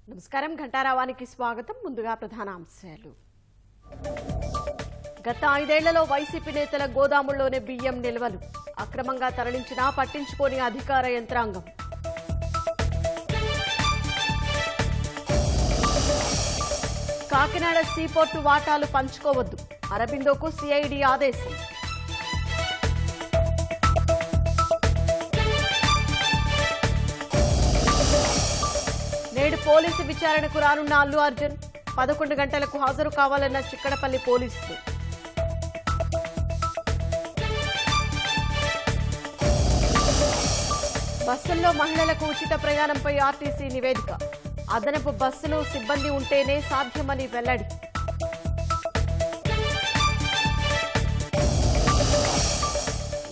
నమస్కారం ఘంటారావానికి స్వాగతం. ముందుగా ప్రధాన అంశాలు. గత 5 ఏళ్లలో వైసీపీ నేతల గోదాముల్లోనే బియ్యం నిల్వలు అక్రమంగా తరలించినా పట్టించుకోని అధికార యంత్రాంగం. కాకినాడ సీపోర్టు వాటాలు పంచుకోవద్దు, అరబిందోకు సిఐడి ఆదేశం. నేడు పోలీసు విచారణకు రానున్న అల్లు అర్జున్ 11 గంటలకు హాజరు కావాలన్న చిక్కడపల్లి పోలీసులు. బస్సుల్లో మహిళలకు ఉచిత ప్రయాణంపై ఆర్టీసీ నివేదిక. అదనపు బస్సులు సిబ్బంది ఉంటేనే సాధ్యమని వెల్లడి.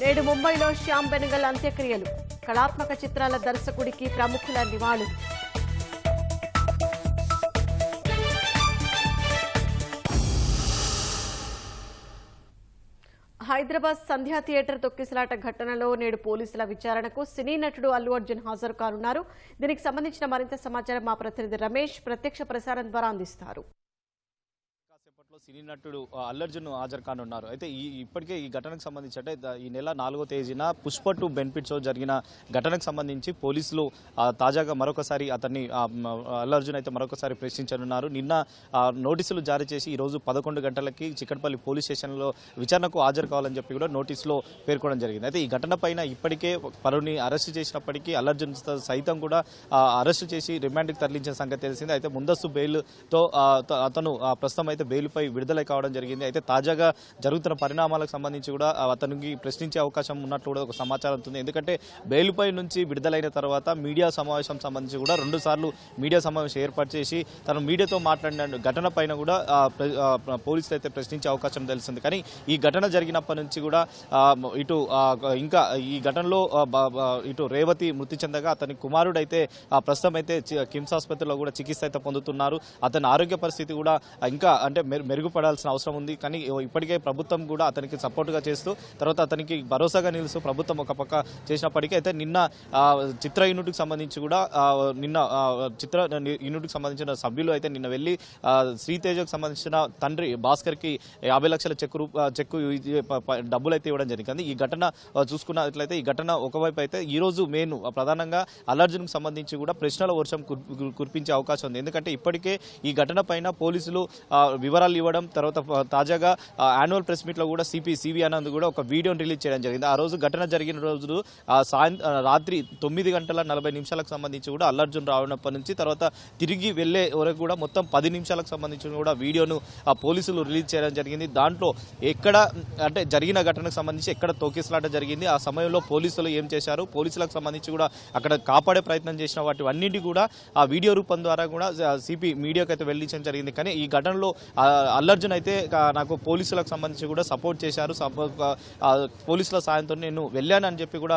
నేడు ముంబైలో శ్యామ్ బెనగల్ అంత్యక్రియలు. కళాత్మక చిత్రాల దర్శకుడికి ప్రముఖుల నివాళులు. హైదరాబాద్ సంధ్యా థియేటర్ తొక్కిసలాట ఘటనలో నేడు పోలీసుల విచారణకు సినీ నటుడు అల్లు అర్జున్ హాజరు కానున్నారు. దీనికి సంబంధించిన మరింత సమాచారం మా ప్రతినిధి రమేష్ ప్రత్యక్ష ప్రసారం ద్వారా అందిస్తారు. సినీ నటుడు అల్లు అర్జున్ హాజరు కానున్నారు. అయితే ఇప్పటికే ఈ ఘటనకు సంబంధించి అంటే ఈ నెల 4వ తేదీన పుష్ప 2 బెనిఫిట్ షో జరిగిన ఘటనకు సంబంధించి పోలీసులు తాజాగా మరొకసారి అతన్ని అల్లు అర్జున్ అయితే మరొకసారి ప్రశ్నించనున్నారు. నిన్న నోటీసులు జారీ చేసి ఈరోజు 11 గంటలకి చిక్కడపల్లి పోలీస్ స్టేషన్లో విచారణకు హాజరు కావాలని చెప్పి కూడా నోటీసులో పేర్కొనడం జరిగింది. అయితే ఈ ఘటన పైన ఇప్పటికే పలువురిని అరెస్టు చేసినప్పటికీ అల్లు అర్జున్ సైతం కూడా అరెస్టు చేసి రిమాండ్కి తరలించిన సంగతి తెలిసింది. అయితే ముందస్తు బెయిల్తో అతను ప్రస్తుతం అయితే బెయిల్పై విడుదల కావడం జరిగింది. అయితే తాజాగా జరుగుతున్న పరిణామాలకు సంబంధించి కూడా అతనికి ప్రశ్నించే అవకాశం ఉన్నట్లు కూడా ఒక సమాచారం ఉంటుంది. ఎందుకంటే బెయిల్పై నుంచి విడుదలైన తర్వాత మీడియా సమావేశం సంబంధించి కూడా 2 సార్లు మీడియా సమావేశం ఏర్పాటు చేసి తను మీడియాతో మాట్లాడిన ఘటన పైన కూడా పోలీసులు అయితే ప్రశ్నించే అవకాశం తెలిసింది. కానీ ఈ ఘటన జరిగినప్పటి నుంచి కూడా ఇటు ఇంకా ఈ ఘటనలో ఇటు రేవతి మృతి చెందగా అతని కుమారుడు అయితే ప్రస్తుతం అయితే కిమ్స్ ఆసుపత్రిలో కూడా చికిత్స అయితే పొందుతున్నారు. అతని ఆరోగ్య పరిస్థితి కూడా ఇంకా అంటే మెరుగుపడాల్సిన అవసరం ఉంది. కానీ ఇప్పటికే ప్రభుత్వం కూడా అతనికి సపోర్ట్గా చేస్తూ తర్వాత అతనికి భరోసాగా నిలుస్తూ ప్రభుత్వం ఒక పక్క చేసినప్పటికీ అయితే నిన్న చిత్ర యూనిట్కి సంబంధించి కూడా చిత్ర యూనిట్కి సంబంధించిన సభ్యులు అయితే నిన్న వెళ్ళి శ్రీతేజకు సంబంధించిన తండ్రి భాస్కర్కి 50 లక్షల చెక్కు డబ్బులు అయితే ఇవ్వడం జరిగింది. ఈ ఘటన చూసుకున్నట్లయితే ఈ ఘటన ఒకవైపు అయితే ఈరోజు మెయిన్ ప్రధానంగా అల్లు అర్జున్కి సంబంధించి కూడా ప్రశ్నల వర్షం కురిపించే అవకాశం ఉంది. ఎందుకంటే ఇప్పటికే ఈ ఘటన పైన పోలీసులు వివరాలు ఇవ్వడం తర్వాత తాజాగా యాన్యువల్ ప్రెస్ మీట్లో కూడా సివి ఆనంద్ కూడా ఒక వీడియోని రిలీజ్ చేయడం జరిగింది. ఆ రోజు ఘటన జరిగిన రోజు రాత్రి 9:40 సంబంధించి కూడా అల్లు అర్జున్ రావడప్పటి నుంచి తర్వాత తిరిగి వెళ్లే వరకు కూడా మొత్తం 10 నిమిషాలకు సంబంధించి కూడా వీడియోను పోలీసులు రిలీజ్ చేయడం జరిగింది. దాంట్లో ఎక్కడ అంటే జరిగిన ఘటనకు సంబంధించి ఎక్కడ తోకేసలాట జరిగింది, ఆ సమయంలో పోలీసులు ఏం చేశారు, పోలీసులకు సంబంధించి కూడా అక్కడ కాపాడే ప్రయత్నం చేసిన వాటివన్నింటి కూడా ఆ వీడియో రూపం ద్వారా కూడా సిపి మీడియాకు అయితే వెళ్లించడం జరిగింది. కానీ ఈ ఘటనలో అల్లు అర్జున్ అయితే నాకు పోలీసులకు సంబంధించి కూడా సపోర్ట్ చేశారు, పోలీసుల సాయంతో నేను వెళ్ళానని చెప్పి కూడా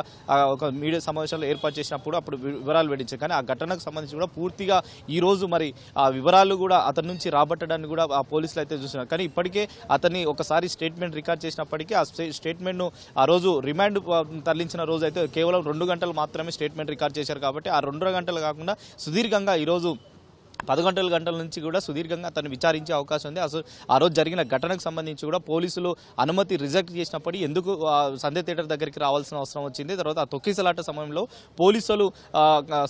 ఒక మీడియా సమావేశాలు ఏర్పాటు చేసినప్పుడు అప్పుడు వివరాలు వెడించారు. కానీ ఆ ఘటనకు సంబంధించి కూడా పూర్తిగా ఈ రోజు మరి ఆ వివరాలు కూడా అతని నుంచి రాబట్టడానికి కూడా ఆ పోలీసులు అయితే చూస్తున్నారు. కానీ ఇప్పటికే అతన్ని ఒకసారి స్టేట్మెంట్ రికార్డ్ చేసినప్పటికీ ఆ స్టేట్మెంట్ను ఆ రోజు రిమాండ్ తరలించిన రోజు అయితే కేవలం 2 గంటలు మాత్రమే స్టేట్మెంట్ రికార్డ్ చేశారు. కాబట్టి ఆ 2 గంటలు కాకుండా సుదీర్ఘంగా ఈరోజు 11 గంటల నుంచి కూడా సుదీర్ఘంగా అతను విచారించే అవకాశం ఉంది. అసలు ఆ రోజు జరిగిన ఘటనకు సంబంధించి కూడా పోలీసులు అనుమతి రిజెక్ట్ చేసినప్పటికీ ఎందుకు సంధ్య థియేటర్ దగ్గరికి రావాల్సిన అవసరం వచ్చింది, తర్వాత ఆ తొక్కిసలాట సమయంలో పోలీసులు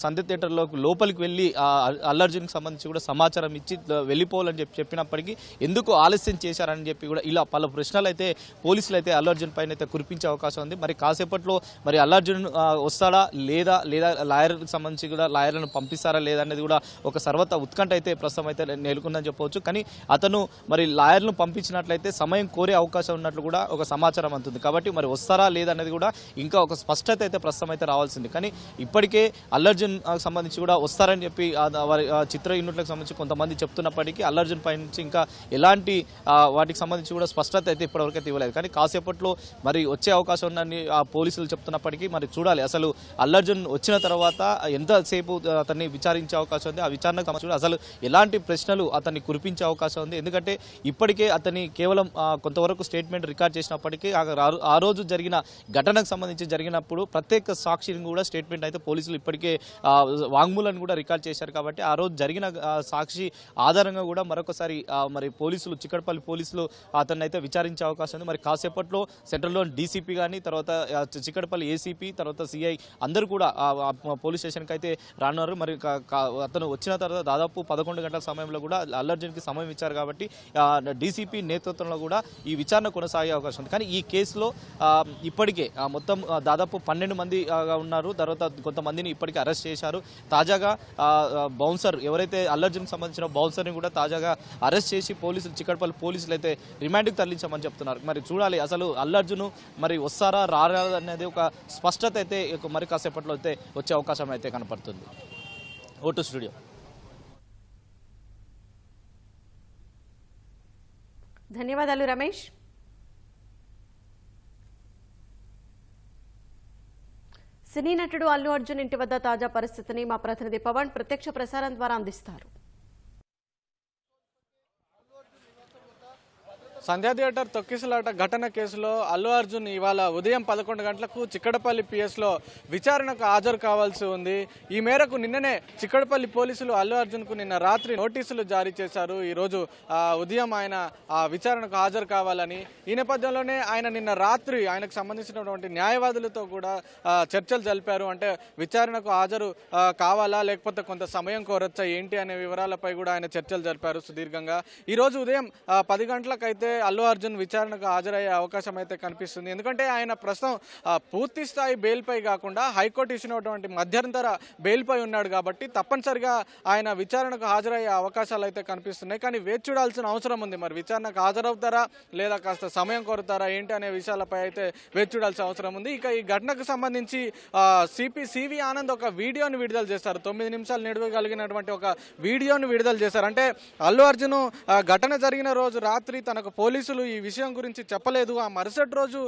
సంధ్య థియేటర్లో లోపలికి వెళ్ళి అల్లు అర్జున్కి సంబంధించి కూడా సమాచారం ఇచ్చి వెళ్ళిపోవాలని చెప్పినప్పటికీ ఎందుకు ఆలస్యం చేశారని చెప్పి కూడా ఇలా పలు ప్రశ్నలు అయితే పోలీసులు అయితే అల్లు అర్జున్ పైన అయితే కురిపించే అవకాశం ఉంది. మరి కాసేపట్లో మరి అల్లు అర్జున్ వస్తాడా లేదా లాయర్కి సంబంధించి కూడా లాయర్లను పంపిస్తారా లేదా అనేది కూడా ఒక సర్వత ఉత్కంఠ అయితే ప్రస్తుతం అయితే నెలకొందని చెప్పవచ్చు. కానీ అతను మరి లాయర్ను పంపించినట్లయితే సమయం కోరే అవకాశం ఉన్నట్లు కూడా ఒక సమాచారం అందుతుంది. కాబట్టి మరి వస్తారా లేదనేది కూడా ఇంకా ఒక స్పష్టత అయితే ప్రస్తుతం అయితే రావాల్సింది. కానీ ఇప్పటికే అల్లు అర్జున్ సంబంధించి కూడా వస్తారని చెప్పి వారి చిత్ర యూనిట్లకు సంబంధించి కొంతమంది చెప్తున్నప్పటికీ అల్లు అర్జున్ పై నుంచి ఇంకా ఎలాంటి వాటికి సంబంధించి కూడా స్పష్టత అయితే ఇప్పటివరకు అయితే ఇవ్వలేదు. కానీ కాసేపట్లో మరి వచ్చే అవకాశం ఉందని పోలీసులు చెప్తున్నప్పటికీ మరి చూడాలి అసలు అల్లు అర్జున్ వచ్చిన తర్వాత ఎంతసేపు అతన్ని విచారించే అవకాశం ఉంది, ఆ విచారణకు చెప్తున్నారు. అసలు ఎలాంటి ప్రశ్నలు అతన్ని కురిపించే అవకాశం ఉంది? ఎందుకంటే ఇప్పటికే అతన్ని కేవలం కొంతవరకు స్టేట్మెంట్ రికార్డ్ చేసినప్పటికీ ఆ రోజు జరిగిన ఘటనకు సంబంధించి జరిగినప్పుడు ప్రత్యేక సాక్షిని కూడా స్టేట్మెంట్ అయితే పోలీసులు ఇప్పటికే వాంగ్మూలాన్ని కూడా రికార్డ్ చేశారు. కాబట్టి ఆ రోజు జరిగిన సాక్షి ఆధారంగా కూడా మరొకసారి మరి పోలీసులు చిక్కడపల్లి పోలీసులు అతన్ని అయితే విచారించే అవకాశం ఉంది. మరి కాసేపట్లో సెంట్రల్లో డీసీపీ కానీ తర్వాత చిక్కడపల్లి ఏసీపీ తర్వాత సిఐ అందరూ కూడా పోలీస్ స్టేషన్కి అయితే రానున్నారు. మరి అతను వచ్చిన తర్వాత దాదాపు 11 గంటల సమయంలో కూడా అల్లర్జున్కి సమయం ఇచ్చారు. కాబట్టి డీసీపీ నేతృత్వంలో కూడా ఈ విచారణ కొనసాగే అవకాశం ఉంది. కానీ ఈ కేసులో ఇప్పటికే మొత్తం దాదాపు 12 మంది ఉన్నారు. తర్వాత కొంతమందిని ఇప్పటికే అరెస్ట్ చేశారు. తాజాగా బౌన్సర్ ఎవరైతే అల్లర్జున్కి సంబంధించిన బౌన్సర్ని కూడా తాజాగా అరెస్ట్ చేసి పోలీసులు చిక్కడపల్లి పోలీసులు అయితే రిమాండ్కి తరలించామని చెప్తున్నారు. మరి చూడాలి అసలు అల్లర్జున్ మరి వస్తారా రారా అనేది ఒక స్పష్టత అయితే మరి కాసేపట్లో అయితే వచ్చే అవకాశం అయితే కనపడుతుంది. Vote studio. ధన్యవాదాలు రమేష్. సినీ నటుడు అల్లు అర్జున్ ఇంటి వద్ద తాజా పరిస్థితిని మా ప్రతినిధి పవన్ ప్రత్యక్ష ప్రసారం ద్వారా అందిస్తారు. సంధ్యా థియేటర్ తొక్కిసలాట ఘటన కేసులో అల్లు అర్జున్ ఇవాళ ఉదయం 11 గంటలకు చిక్కడపల్లి పిఎస్లో విచారణకు హాజరు కావాల్సి ఉంది. ఈ మేరకు నిన్ననే చిక్కడపల్లి పోలీసులు అల్లు అర్జున్కు నిన్న రాత్రి నోటీసులు జారీ చేశారు. ఈరోజు ఉదయం ఆయన విచారణకు హాజరు కావాలని. ఈ నేపథ్యంలోనే ఆయన నిన్న రాత్రి ఆయనకు సంబంధించినటువంటి న్యాయవాదులతో కూడా చర్చలు జరిపారు. అంటే విచారణకు హాజరు కావాలా లేకపోతే కొంత సమయం కోరొచ్చా ఏంటి అనే వివరాలపై కూడా ఆయన చర్చలు జరిపారు సుదీర్ఘంగా. ఈరోజు ఉదయం 10 గంటలకైతే అల్లు అర్జున్ విచారణకు హాజరయ్యే అవకాశం అయితే కనిపిస్తుంది. ఎందుకంటే ఆయన ప్రస్తుతం పూర్తి స్థాయి బెయిల్పై కాకుండా హైకోర్టు ఇచ్చినటువంటి మధ్యంతర బెయిల్పై ఉన్నాడు. కాబట్టి తప్పనిసరిగా ఆయన విచారణకు హాజరయ్యే అవకాశాలు అయితే కనిపిస్తున్నాయి. కానీ వేచి చూడాల్సిన అవసరం ఉంది. మరి విచారణకు హాజరవుతారా లేదా కాస్త సమయం కోరుతారా ఏంటి అనే విషయాలపై అయితే వేచి చూడాల్సిన అవసరం ఉంది. ఇక ఈ ఘటనకు సంబంధించి సివి ఆనంద్ ఒక వీడియోని విడుదల చేస్తారు. 9 నిమిషాలు నిడవగలిగినటువంటి ఒక వీడియోని విడుదల చేశారు. అంటే అల్లు అర్జున్ ఘటన జరిగిన రోజు రాత్రి తనకు పోలీసులు ఈ విషయం గురించి చెప్పలేదు. ఆ మరుసటి రోజు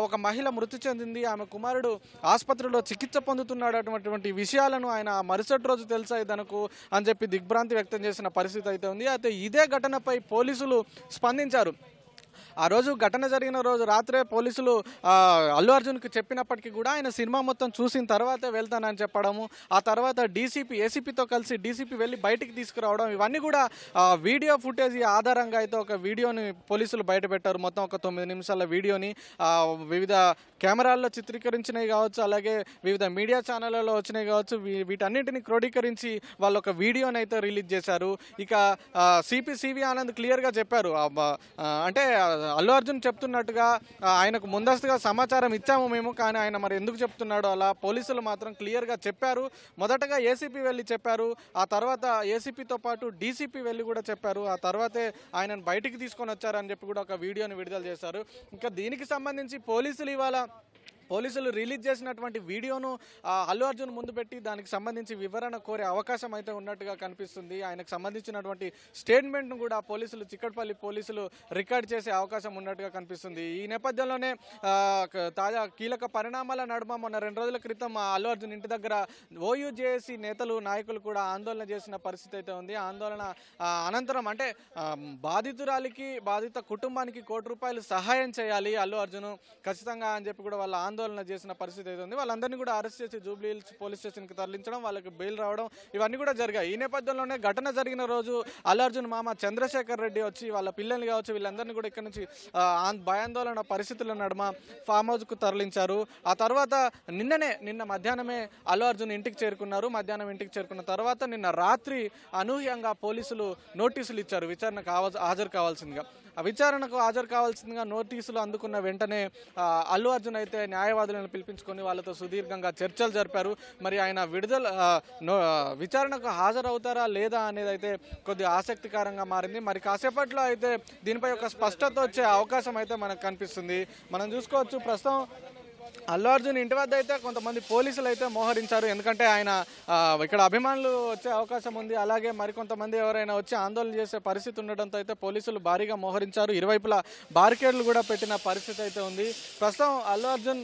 ఒక మహిళ మృతి చెందింది, ఆమె కుమారుడు ఆసుపత్రిలో చికిత్స పొందుతున్నాడటువంటి విషయాలను ఆయన మరుసటి రోజు తెలుసాయి తనకు అని చెప్పి దిగ్భ్రాంతి వ్యక్తం చేసిన పరిస్థితి అయితే ఉంది. అయితే ఇదే ఘటనపై పోలీసులు స్పందించారు. ఆ రోజు ఘటన జరిగిన రోజు రాత్రే పోలీసులు అల్లు అర్జున్కి చెప్పినప్పటికీ కూడా ఆయన సినిమా మొత్తం చూసిన తర్వాతే వెళ్తానని చెప్పడము, ఆ తర్వాత ఏసీపీతో కలిసి డీసీపీ వెళ్ళి బయటికి తీసుకురావడం, ఇవన్నీ కూడా వీడియో ఫుటేజ్ ఆధారంగా అయితే ఒక వీడియోని పోలీసులు బయటపెట్టారు. మొత్తం ఒక 9 నిమిషాల వీడియోని వివిధ కెమెరాల్లో చిత్రీకరించినవి కావచ్చు, అలాగే వివిధ మీడియా ఛానళ్లలో వచ్చినవి కావచ్చు, వీటన్నింటిని క్రోడీకరించి వాళ్ళు ఒక వీడియోని అయితే రిలీజ్ చేశారు. ఇక సివి ఆనంద్ క్లియర్గా చెప్పారు. అంటే అల్లు అర్జున్ చెప్తున్నట్టుగా ఆయనకు ముందస్తుగా సమాచారం ఇచ్చాము మేము, కానీ ఆయన మరి ఎందుకు చెప్తున్నాడో అలా పోలీసులు మాత్రం క్లియర్గా చెప్పారు. మొదటగా ఏసీపీ వెళ్ళి చెప్పారు, ఆ తర్వాత ఏసీపీతో పాటు డీసీపీ వెళ్ళి కూడా చెప్పారు, ఆ తర్వాతే ఆయనను బయటికి తీసుకొని వచ్చారని చెప్పి కూడా ఒక వీడియోని విడుదల చేశారు. ఇంకా దీనికి సంబంధించి పోలీసులు రిలీజ్ చేసినటువంటి వీడియోను అల్లు అర్జున్ ముందు పెట్టి దానికి సంబంధించి వివరణ కోరే అవకాశం అయితే ఉన్నట్టుగా కనిపిస్తుంది. ఆయనకు సంబంధించినటువంటి స్టేట్మెంట్ను కూడా చిక్కడపల్లి పోలీసులు రికార్డ్ చేసే అవకాశం ఉన్నట్టుగా కనిపిస్తుంది. ఈ నేపథ్యంలోనే తాజా కీలక పరిణామాల నడుమ మొన్న 2 రోజుల క్రితం అల్లు అర్జున్ ఇంటి దగ్గర ఓయూజేఏసీ నేతలు నాయకులు కూడా ఆందోళన చేసిన పరిస్థితి అయితే ఉంది. ఆందోళన అనంతరం అంటే బాధిత కుటుంబానికి ₹1 సహాయం చేయాలి అల్లు అర్జున్ ఖచ్చితంగా అని చెప్పి కూడా వాళ్ళ ఆందోళన చేసిన పరిస్థితి అయితే ఉంది. వాళ్ళందరినీ కూడా అరెస్ట్ చేసి జూబ్లీ హిల్స్ పోలీస్ స్టేషన్కి తరలించడం, వాళ్ళకి బెయిల్ రావడం, ఇవన్నీ కూడా జరిగాయి. ఈ నేపథ్యంలోనే ఘటన జరిగిన రోజు అల్లు అర్జున్ మామ చంద్రశేఖర్ రెడ్డి వచ్చి వాళ్ళ పిల్లల్ని కావచ్చు వీళ్ళందరినీ కూడా ఇక్కడ నుంచి భయాందోళన పరిస్థితుల నడుమ ఫామ్ హౌస్కు తరలించారు. ఆ తర్వాత నిన్న మధ్యాహ్నమే అల్లు అర్జున్ ఇంటికి చేరుకున్నారు. మధ్యాహ్నం ఇంటికి చేరుకున్న తర్వాత నిన్న రాత్రి అనూహ్యంగా పోలీసులు నోటీసులు ఇచ్చారు విచారణకు హాజరు కావాల్సిందిగా. ఆ విచారణకు హాజరు కావాల్సిందిగా నోటీసులు అందుకున్న వెంటనే అల్లు అర్జున్ అయితే న్యాయవాదులను పిలిపించుకొని వాళ్ళతో సుదీర్ఘంగా చర్చలు జరిపారు. మరి ఆయన విచారణకు హాజరవుతారా లేదా అనేది అయితే కొద్దిగా ఆసక్తికరంగా మారింది. మరి కాసేపట్లో అయితే దీనిపై ఒక స్పష్టత వచ్చే అవకాశం అయితే మనకు కనిపిస్తుంది. మనం చూసుకోవచ్చు ప్రస్తుతం అల్లు అర్జున్ ఇంటి వద్ద అయితే కొంతమంది పోలీసులు అయితే మోహరించారు. ఎందుకంటే ఆయన ఇక్కడ అభిమానులు వచ్చే అవకాశం ఉంది. అలాగే మరికొంతమంది ఎవరైనా వచ్చి ఆందోళన చేసే పరిస్థితి ఉండడంతో అయితే పోలీసులు భారీగా మోహరించారు. ఇరువైపులా బారికేడ్లు కూడా పెట్టిన పరిస్థితి అయితే ఉంది. ప్రస్తుతం అల్లు అర్జున్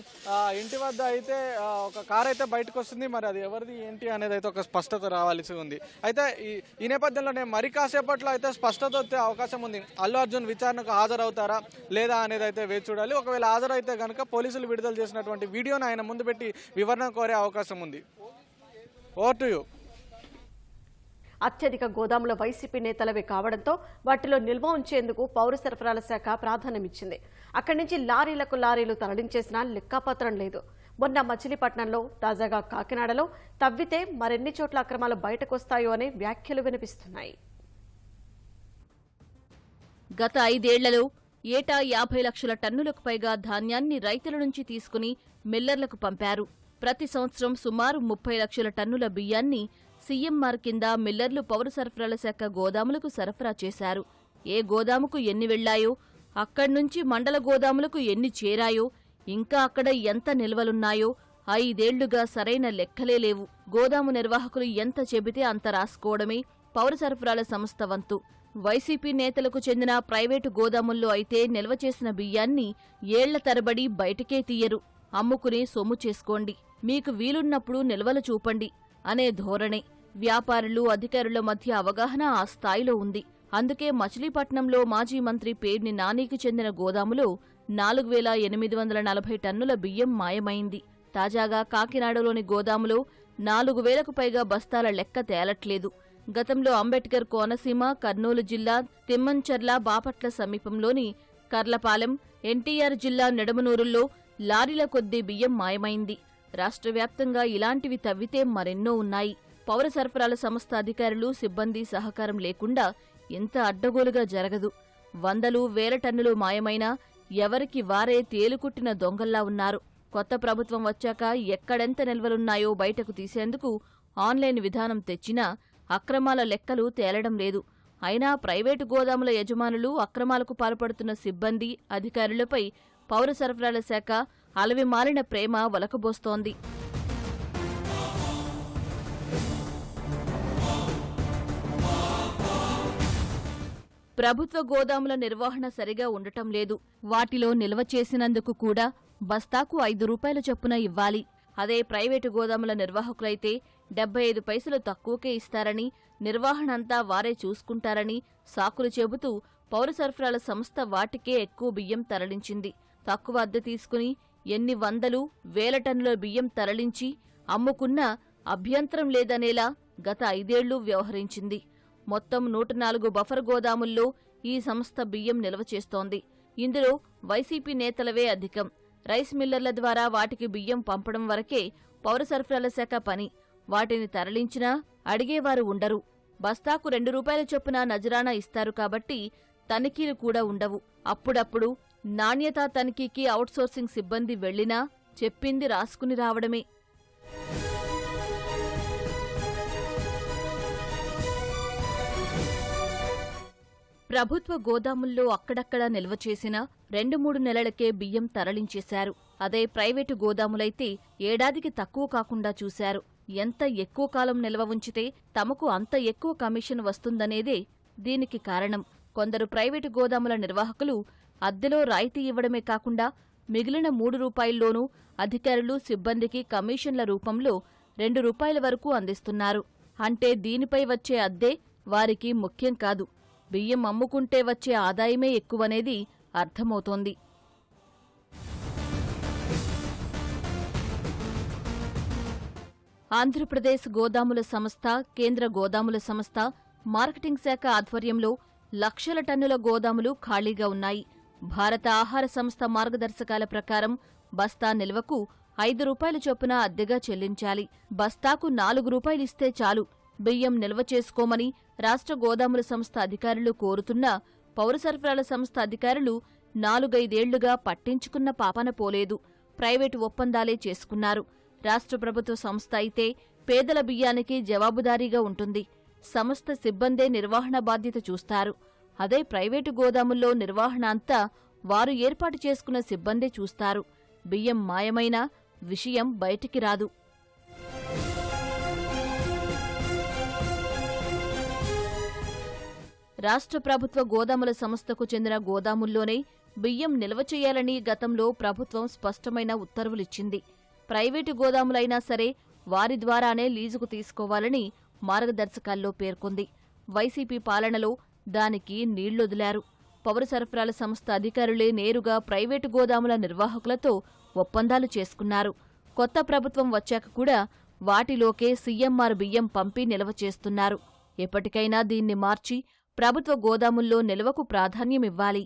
ఇంటి వద్ద అయితే ఒక కార్ అయితే బయటకు వస్తుంది. మరి అది ఎవరిది ఏంటి అనేది అయితే ఒక స్పష్టత రావాల్సి ఉంది. అయితే ఈ నేపథ్యంలోనే మరి కాసేపట్లో అయితే స్పష్టత వచ్చే అవకాశం ఉంది. అల్లు అర్జున్ విచారణకు హాజరవుతారా లేదా అనేది అయితే వేచి చూడాలి. ఒకవేళ హాజరైతే కనుక పోలీసులు విడుదల చేసినటువంటి వీడియోను ఆయన ముందు పెట్టి వివరణ కోరే అవకాశం ఉంది. Over to you. అత్యధిక గోదాముల వైసీపీ నేతలవే కావడంతో వాటిలో నిల్వ ఉంచేందుకు పౌర సరఫరాల శాఖ ప్రాధాన్యమిచ్చింది. అక్కడి నుంచి లారీలకు లారీలు తరలించేసినా లెక్కాపత్రం లేదు. మొన్న మచిలీపట్నంలో, తాజాగా కాకినాడలో తవ్వితే మరెన్ని చోట్ల అక్రమాలు బయటకొస్తాయో అనే వ్యాఖ్యలు వినిపిస్తున్నాయి. గత 5 ఏళ్లలో ఏటా 50 లక్షల టన్నులకు పైగా ధాన్యాన్ని రైతుల నుంచి తీసుకుని మిల్లర్లకు పంపారు. ప్రతి సంవత్సరం సుమారు 30 లక్షల టన్నుల బియ్యాన్ని సీఎంఆర్ కింద మిల్లర్లు పౌర సరఫరాల శాఖ గోదాములకు సరఫరా చేశారు. ఏ గోదాముకు ఎన్ని వెళ్లాయో, అక్కడ్నుంచి మండల గోదాములకు ఎన్ని చేరాయో, ఇంకా అక్కడ ఎంత నిల్వలున్నాయో 5 ఏళ్లుగా సరైన లెక్కలే లేవు. గోదాము నిర్వాహకులు ఎంత చెబితే అంత రాసుకోవడమే పౌర సరఫరాల సంస్థ వంతు. వైసీపీ నేతలకు చెందిన ప్రైవేటు గోదాముల్లో అయితే నిల్వ చేసిన బియ్యాన్ని ఏళ్ల తరబడి బయటకే తీయరు. అమ్ముకుని సొమ్ము చేసుకోండి, మీకు వీలున్నప్పుడు నిల్వలు చూపండి అనే ధోరణే. వ్యాపారులు, అధికారుల మధ్య అవగాహన ఆ స్థాయిలో ఉంది. అందుకే మచిలీపట్నంలో మాజీ మంత్రి పేర్ని నానికి చెందిన గోదాములో 4,840 టన్నుల బియ్యం మాయమైంది. తాజాగా కాకినాడలోని గోదాములో 4,000కు పైగా బస్తాల లెక్క తేలట్లేదు. గతంలో అంబేద్కర్ కోనసీమ, కర్నూలు జిల్లా తిమ్మంచర్ల, బాపట్ల సమీపంలోని కర్లపాలెం, ఎన్టీఆర్ జిల్లా నిడమనూరుల్లో లారీల కొద్దీ బియ్యం మాయమైంది. రాష్ట్ర వ్యాప్తంగా ఇలాంటివి తవ్వితే మరెన్నో ఉన్నాయి. పౌర సరఫరాల సంస్థ అధికారులు, సిబ్బంది సహకారం లేకుండా ఇంత అడ్డగోలుగా జరగదు. 100,000 టన్నులు మాయమైనా ఎవరికి వారే తేలుకుట్టిన దొంగల్లా ఉన్నారు. కొత్త ప్రభుత్వం వచ్చాక ఎక్కడెంత నిల్వలున్నాయో బయటకు తీసేందుకు ఆన్లైన్ విధానం తెచ్చినా అక్రమాల లెక్కలు తేలడం లేదు. అయినా ప్రైవేటు గోదాముల యజమానులు, అక్రమాలకు పాల్పడుతున్న సిబ్బంది, అధికారులపై పౌర సరఫరాల శాఖ అలవిమాలిన ప్రేమ వలకబోస్తోంది. ప్రభుత్వ గోదాముల నిర్వహణ సరిగా ఉండటం లేదు. వాటిలో నిల్వ చేసినందుకు కూడా బస్తాకు 5 రూపాయల చొప్పున ఇవ్వాలి. అదే ప్రైవేటు గోదాముల నిర్వాహకులైతే 75 పైసలు తక్కువకే ఇస్తారని, నిర్వహణంతా వారే చూసుకుంటారని సాకులు చెబుతూ పౌర సరఫరాల సంస్థ వాటికే ఎక్కువ బియ్యం తరలించింది. తక్కువ అద్దె తీసుకుని ఎన్ని 100,000 టన్నుల బియ్యం తరలించి అమ్ముకున్నా అభ్యంతరం లేదనేలా గత 5 ఏళ్లు వ్యవహరించింది. మొత్తం 104 బఫర్ గోదాముల్లో ఈ సంస్థ బియ్యం నిల్వ చేస్తోంది. ఇందులో వైసీపీ నేతలవే అధికం. రైస్ మిల్లర్ల ద్వారా వాటికి బియ్యం పంపడం వరకే పౌర సరఫరాల శాఖ పని. వాటిని తరలించినా అడిగేవారు ఉండరు. బస్తాకు 2 రూపాయల చొప్పున నజరానా ఇస్తారు కాబట్టి తనిఖీలు కూడా ఉండవు. అప్పుడప్పుడు నాణ్యతా తనిఖీకి అవుట్సోర్సింగ్ సిబ్బంది వెళ్లినా చెప్పింది రాసుకుని రావడమే. ప్రభుత్వ గోదాముల్లో అక్కడక్కడా నిల్వ చేసిన 2-3 నెలలకే బియ్యం తరలించేశారు. అదే ప్రైవేటు గోదాములైతే ఏడాదికి తక్కువ కాకుండా చూశారు. ఎంత ఎక్కువ కాలం నిల్వ ఉంచితే తమకు అంత ఎక్కువ కమిషన్ వస్తుందనేదే దీనికి కారణం. కొందరు ప్రైవేటు గోదాముల నిర్వాహకులు అద్దెలో రాయితీ ఇవ్వడమే కాకుండా మిగిలిన 3 రూపాయల్లోనూ అధికారులు, సిబ్బందికి కమిషన్ల రూపంలో 2 రూపాయల వరకు అందిస్తున్నారు. అంటే దీనిపై వచ్చే అద్దె వారికి ముఖ్యం కాదు, బియ్యం అమ్ముకుంటే వచ్చే ఆదాయమే ఎక్కువనేది అర్థమవుతోంది. ఆంధ్రప్రదేశ్ గోదాముల సంస్థ, కేంద్ర గోదాముల సంస్థ, మార్కెటింగ్ శాఖ ఆధ్వర్యంలో లక్షల టన్నుల గోదాములు ఖాళీగా ఉన్నాయి. భారత ఆహార సంస్థ మార్గదర్శకాల ప్రకారం బస్తా నిల్వకు 5 రూపాయల చొప్పున అద్దెగా చెల్లించాలి. బస్తాకు 4 రూపాయలిస్తే చాలు బియ్యం నిల్వ చేసుకోమని రాష్ట్ర గోదాముల సంస్థ అధికారులు కోరుతున్నా పౌర సరఫరాల సంస్థ అధికారులు 4-5 ఏళ్లుగా పట్టించుకున్న పాపన పోలేదు. ప్రైవేటు ఒప్పందాలే చేసుకున్నారు. రాష్ట్ర ప్రభుత్వ సంస్థ అయితే పేదల బియ్యానికి జవాబుదారీగా ఉంటుంది. సంస్థ సిబ్బందే నిర్వహణ బాధ్యత చూస్తారు. అదే ప్రైవేటు గోదాముల్లో నిర్వహణ అంతా వారు ఏర్పాటు చేసుకున్న సిబ్బందే చూస్తారు. బియ్యం మాయమైనా విషయం బయటికి రాదు. రాష్ట్ర ప్రభుత్వ గోదాముల సంస్థకు చెందిన గోదాముల్లోనే బియ్యం నిల్వ చేయాలని గతంలో ప్రభుత్వం స్పష్టమైన ఉత్తర్వులిచ్చింది. ప్రైవేటు గోదాములైనా సరే వారి ద్వారానే లీజుకు తీసుకోవాలని మార్గదర్శకాల్లో పేర్కొంది. వైసీపీ పాలనలో దానికి నీళ్లొదిలారు. పౌర సరఫరాల సంస్థ అధికారులే నేరుగా ప్రైవేటు గోదాముల నిర్వాహకులతో ఒప్పందాలు చేసుకున్నారు. కొత్త ప్రభుత్వం వచ్చాక కూడా వాటిలోకే సీఎంఆర్ బియ్యం పంపి నిల్వ చేస్తున్నారు. ఎప్పటికైనా దీన్ని మార్చి ప్రభుత్వ గోదాముల్లో నిల్వకు ప్రాధాన్యమివ్వాలి.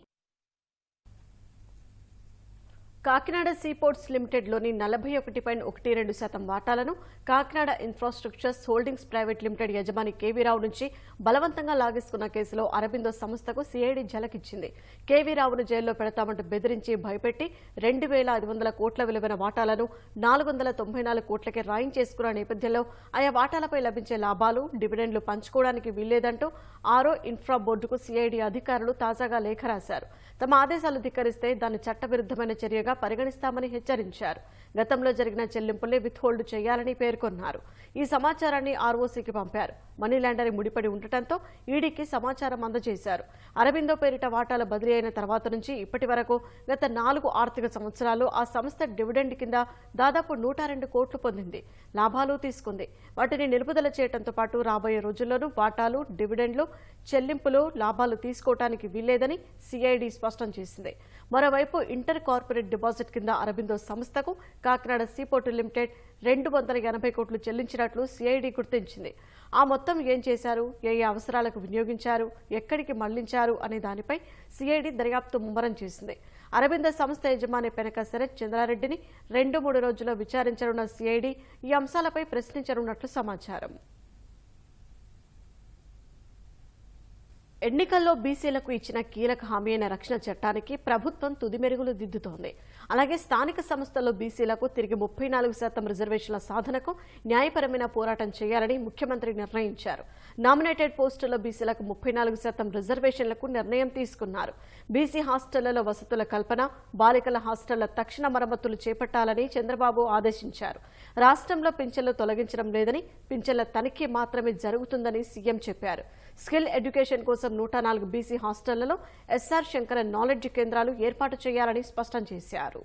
కాకినాడ సీపోర్ట్స్ లిమిటెడ్లోని 41.12% వాటాలను Kakinada infrastructures holdings private limited యజమాని కేవీరావు నుంచి బలవంతంగా లాగేసుకున్న కేసులో అరబిందో సంస్థకు సిఐడి ఝలకిచ్చింది. కేవీరావును జైల్లో పెడతామంటూ బెదిరించి భయపెట్టి 2,500 కోట్ల విలువైన వాటాలను 494 కోట్లకే రాయించేసుకున్న నేపథ్యంలో ఆయా వాటాలపై లభించే లాభాలు, డివిడెండ్లు పంచుకోవడానికి వీల్లేదంటూ ఆరో ఇన్ఫ్రా బోర్డుకు సిఐడి అధికారులు తాజాగా లేఖ రాశారు. తమ ఆదేశాలు ధిక్కరిస్తే దాన్ని చట్టవిరుద్ధమైన చర్యగా పరిగణిస్తామని హెచ్చరించారు. గతంలో జరిగిన చెల్లింపులే విత్హోల్డ్ చేయాలని పేర్కొన్నారు. ఈ సమాచారాన్ని ఆర్ఓసీకి పంపారు. మనీ లాండరింగ్ ముడిపడి ఉండటంతో ఈడీకి సమాచారం అందజేశారు. అరబిందో పేరిట వాటాల బదిలీ అయిన తర్వాత నుంచి ఇప్పటి వరకు గత 4 ఆర్థిక సంవత్సరాలు ఆ సంస్థ డివిడెండ్ కింద దాదాపు 102 కోట్లు పొందింది. లాభాలు తీసుకుంది. వాటిని నిలుపుదల చేయడంతో పాటు రాబోయే రోజుల్లోనూ వాటాలు, డివిడెండ్లు, చెల్లింపులు, లాభాలు తీసుకోవడానికి వీల్లేదని సిఐడి స్పష్టం చేసింది. మరోవైపు ఇంటర్ కార్పొరేట్ డిపాజిట్ కింద అరబిందో సంస్థకు కాకినాడ సీపోర్టు లిమిటెడ్ 280 కోట్లు చెల్లించినట్లు సిఐడి గుర్తించింది. ఆ మొత్తం ఏం చేశారు, ఏ అవసరాలకు వినియోగించారు, ఎక్కడికి మళ్లించారు అనే దానిపై సిఐడి దర్యాప్తు ముమ్మరం చేసింది. అరబిందో సంస్థ యజమాని పెనక శరత్ చంద్రారెడ్డిని 2-3 రోజుల్లో విచారించనున్న సిఐడి ఈ అంశాలపై ప్రశ్నించనున్నట్లు సమాచారం. ఎన్నికల్లో బీసీలకు ఇచ్చిన కీలక హామీ అయిన రక్షణ చట్టానికి ప్రభుత్వం తుది మెరుగులు దిద్దుతోంది. అలాగే స్థానిక సంస్థల్లో బీసీలకు తిరిగి 34% రిజర్వేషన్ల సాధనకు న్యాయపరమైన పోరాటం చేయాలని ముఖ్యమంత్రి నిర్ణయించారు. నామినేటెడ్ పోస్టుల్లో బీసీలకు 34% రిజర్వేషన్లకు నిర్ణయం తీసుకున్నారు. బీసీ హాస్టళ్లలో వసతుల కల్పన, బాలికల హాస్టళ్ల తక్షణ మరమ్మతులు చేపట్టాలని చంద్రబాబు ఆదేశించారు. రాష్ట్రంలో పింఛన్లు తొలగించడం లేదని, పింఛన్ల తనిఖీ మాత్రమే జరుగుతుందని సీఎం చెప్పారు. స్కిల్ ఎడ్యుకేషన్ కోసం 104 బీసీ హాస్టళ్లలో ఎస్ఆర్ శంకర నాలెడ్జ్ కేంద్రాలు ఏర్పాటు చేయాలని స్పష్టం చేశారు.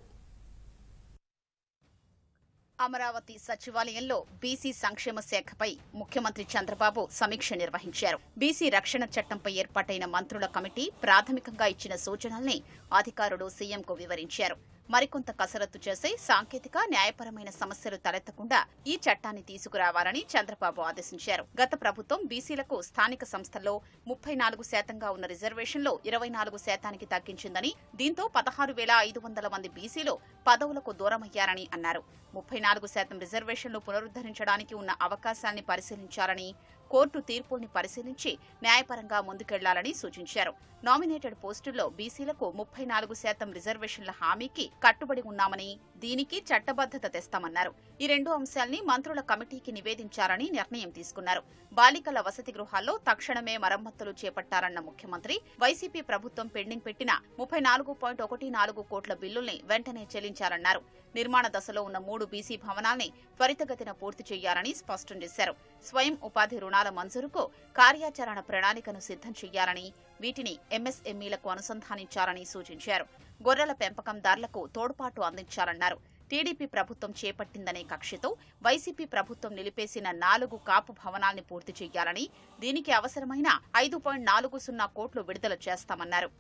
అమరావతి సచివాలయంలో బీసీ సంక్షేమ శాఖపై ముఖ్యమంత్రి చంద్రబాబు సమీక్ష నిర్వహించారు. బీసీ రక్షణ చట్టంపై ఏర్పాటైన మంత్రుల కమిటీ ప్రాథమికంగా ఇచ్చిన సూచనల్ని అధికారులు సీఎంకు వివరించారు. మరికొంత కసరత్తు చేసి సాంకేతిక, న్యాయపరమైన సమస్యలు తలెత్తకుండా ఈ చట్టాన్ని తీసుకురావాలని చంద్రబాబు ఆదేశించారు. గత ప్రభుత్వం బీసీలకు స్థానిక సంస్థల్లో 34% ఉన్న రిజర్వేషన్లు 24% తగ్గించిందని, దీంతో 16,500 మంది బీసీలు పదవులకు దూరమయ్యారని అన్నారు. 34% రిజర్వేషన్లు పునరుద్ధరించడానికి ఉన్న అవకాశాన్ని పరిశీలించాలని, కోర్టు తీర్పుల్ని పరిశీలించి న్యాయపరంగా ముందుకెళ్లాలని సూచించారు. నామినేటెడ్ పోస్టుల్లో బీసీలకు 34% రిజర్వేషన్ల హామీకి కట్టుబడి ఉన్నామని, దీనికి చట్టబద్దత తెస్తామన్నారు. ఈ 2 అంశాల్ని మంత్రుల కమిటీకి నివేదించాలని నిర్ణయం తీసుకున్నారు. బాలికల వసతి గృహాల్లో తక్షణమే మరమ్మతులు చేపట్టారన్న ముఖ్యమంత్రి, వైసీపీ ప్రభుత్వం పెండింగ్ పెట్టిన 34.14 కోట్ల బిల్లుల్ని వెంటనే చెల్లించారన్నారు. నిర్మాణ దశలో ఉన్న 3 బీసీ భవనాల్ని త్వరితగతిన పూర్తి చేయాలని స్పష్టం చేశారు. స్వయం ఉపాధి రుణాల మంజూరుకు కార్యాచరణ ప్రణాళికను సిద్ధం చేయాలని, వీటిని ఎంఎస్ఎంఈలకు అనుసంధానించాలని సూచించారు. గొర్రెల పెంపకందారులకు తోడ్పాటు అందించాలన్నారు. టీడీపీ ప్రభుత్వం చేపట్టిందనే కక్షతో వైసీపీ ప్రభుత్వం నిలిపేసిన 4 కాపు భవనాల్ని పూర్తి చేయాలని, దీనికి అవసరమైన 5.40 కోట్లు విడుదల చేస్తామన్నారు.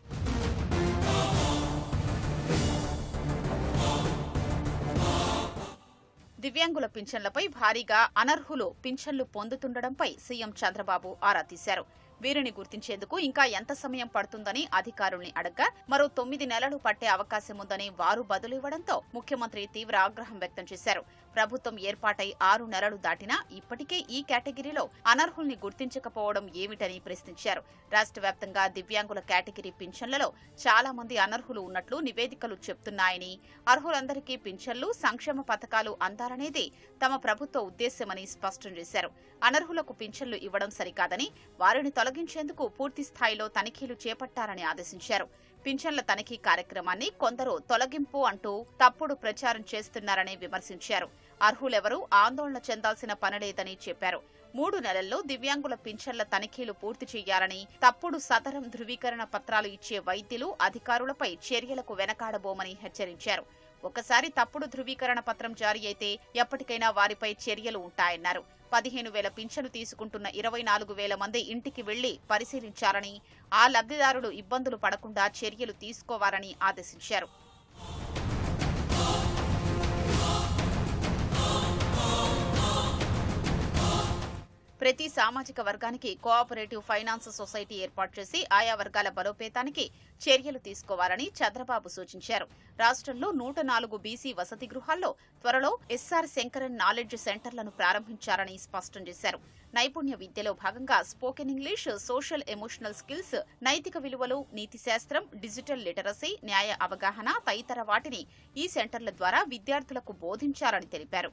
దివ్యాంగుల పింఛన్లపై భారీగా అనర్హులు పింఛన్లు పొందుతుండటంపై సీఎం చంద్రబాబు ఆరా తీశారు. వీరిని గుర్తించేందుకు ఇంకా ఎంత సమయం పడుతుందని అధికారుల్ని అడగ్గా మరో 9 నెలలు పట్టే అవకాశం ఉందని వారు బదులివ్వడంతో ముఖ్యమంత్రి తీవ్ర ఆగ్రహం వ్యక్తం చేశారు. ప్రభుత్వం ఏర్పాటై 6 నెలలు దాటినా ఇప్పటికే ఈ కేటగిరీలో అనర్హుల్ని గుర్తించకపోవడం ఏమిటని ప్రశ్నించారు. రాష్ట్ర వ్యాప్తంగా దివ్యాంగుల కేటగిరీ పింఛన్లలో చాలా మంది అనర్హులు ఉన్నట్లు నివేదికలు చెప్తున్నాయని, అర్హులందరికీ పింఛన్లు, సంక్షేమ పథకాలు అందాలనేది తమ ప్రభుత్వ ఉద్దేశ్యమని స్పష్టం చేశారు. అనర్హులకు పింఛన్లు ఇవ్వడం సరికాదని, వారిని తొలగించేందుకు పూర్తి స్థాయిలో తనిఖీలు చేపట్టాలని ఆదేశించారు. పింఛన్ల తనిఖీ కార్యక్రమాన్ని కొందరు తొలగింపు అంటూ తప్పుడు ప్రచారం చేస్తున్నారని విమర్శించారు. అర్హులెవరూ ఆందోళన చెందాల్సిన పనిలేదని చెప్పారు. 3 నెలల్లో దివ్యాంగుల పింఛన్ల తనిఖీలు పూర్తి చేయాలని, తప్పుడు సదరం ధృవీకరణ పత్రాలు ఇచ్చే వైద్యులు, అధికారులపై చర్యలకు వెనకాడబోమని హెచ్చరించారు. ఒకసారి తప్పుడు ధృవీకరణ పత్రం జారీ అయితే ఎప్పటికైనా వారిపై చర్యలు ఉంటాయన్నారు. 15,000 పింఛను తీసుకుంటున్న 24,000 మంది ఇంటికి వెళ్లి పరిశీలించాలని, ఆ లబ్ధిదారులు ఇబ్బందులు పడకుండా చర్యలు తీసుకోవాలని ఆదేశించారు. ప్రతి సామాజిక వర్గానికి కోఆపరేటివ్ ఫైనాన్స్ సొసైటీ ఏర్పాటు చేసి ఆయా వర్గాల బలోపేతానికి చర్యలు తీసుకోవాలని చంద్రబాబు సూచించారు. రాష్ట్రంలో 104 బీసీ వసతి గృహాల్లో త్వరలో ఎస్ఆర్ శంకరన్ నాలెడ్జ్ సెంటర్లను ప్రారంభించాలని స్పష్టం చేశారు. నైపుణ్య విద్యలో భాగంగా spoken English, social emotional skills, నైతిక విలువలు, నీతి శాస్త్రం, డిజిటల్ లిటరసీ, న్యాయ అవగాహన తదితర వాటిని ఈ సెంటర్ల ద్వారా విద్యార్థులకు బోధించాలని తెలిపారు.